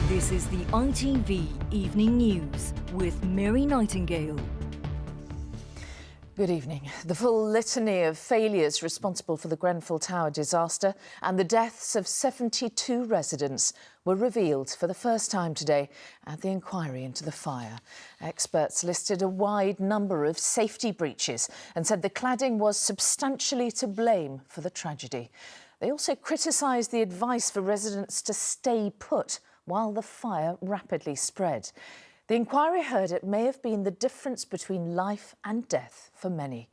This is the ITV Evening News with Mary Nightingale. Good evening. The full litany of failures responsible for the Grenfell Tower disaster and the deaths of 72 residents were revealed for the first time today at the inquiry into the fire. Experts listed a wide number of safety breaches and said the cladding was substantially to blame for the tragedy. They also criticised the advice for residents to stay put while the fire rapidly spread. The inquiry heard it may have been the difference between life and death for many.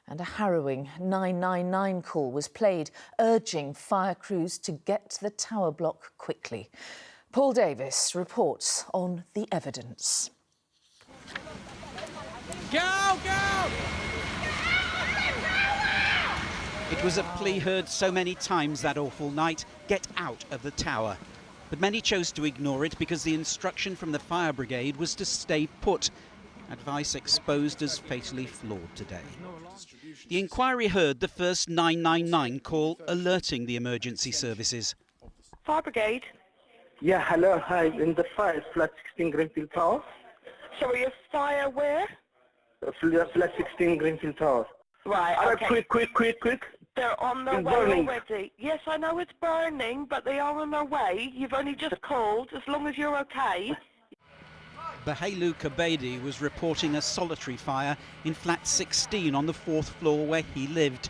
And a harrowing 999 call was played, urging fire crews to get to the tower block quickly. Paul Davis reports on the evidence. Go, go! It was a plea heard so many times that awful night, get out of the tower. But many chose to ignore it because the instruction from the fire brigade was to stay put. Advice exposed as fatally flawed today. The inquiry heard the first 999 call alerting the emergency services. Fire brigade? Yeah, hello, hi, in the fire, flat 16 Grenfell Tower. Sorry, a fire where? Flat 16 Grenfell Tower. Right, okay. Quick. They're on their way already. Yes, I know it's burning, but they are on their way. You've only just called, as long as you're okay. Bahelu Kabedi was reporting a solitary fire in flat 16 on the 4th floor where he lived.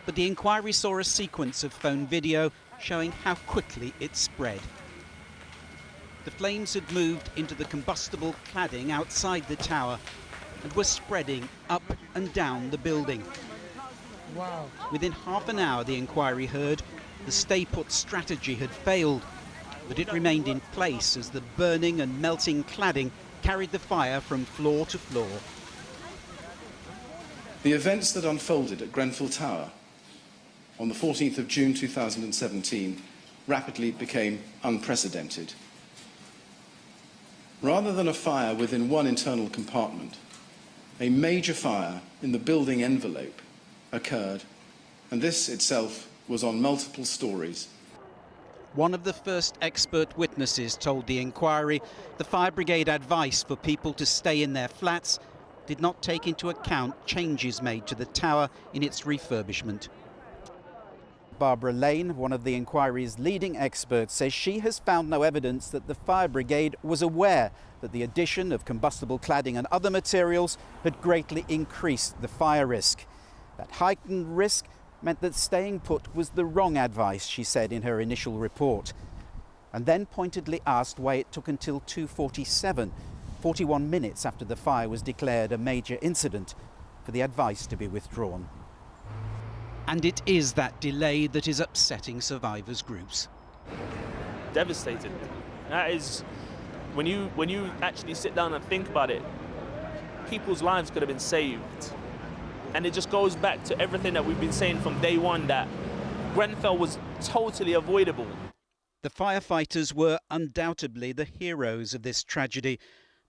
But the inquiry saw a sequence of phone video showing how quickly it spread. The flames had moved into the combustible cladding outside the tower and were spreading up and down the building. Wow. Within half an hour, the inquiry heard the stay-put strategy had failed, but it remained in place as the burning and melting cladding carried the fire from floor to floor. The events that unfolded at Grenfell Tower on the 14th of June 2017 rapidly became unprecedented. Rather than a fire within one internal compartment, a major fire in the building envelope occurred, and this itself was on multiple stories. One of the first expert witnesses told the inquiry the fire brigade advice for people to stay in their flats did not take into account changes made to the tower in its refurbishment. Barbara Lane, one of the inquiry's leading experts, says she has found no evidence that the fire brigade was aware that the addition of combustible cladding and other materials had greatly increased the fire risk. That heightened risk meant that staying put was the wrong advice, she said in her initial report, and then pointedly asked why it took until 2:47, 41 minutes after the fire was declared a major incident, for the advice to be withdrawn. And it is that delay that is upsetting survivors' groups. Devastated. That is, when you actually sit down and think about it, people's lives could have been saved. And it just goes back to everything that we've been saying from day one, that Grenfell was totally avoidable. The firefighters were undoubtedly the heroes of this tragedy,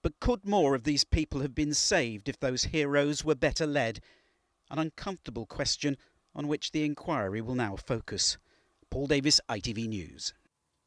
but could more of these people have been saved if those heroes were better led? An uncomfortable question on which the inquiry will now focus. Paul Davis, ITV News.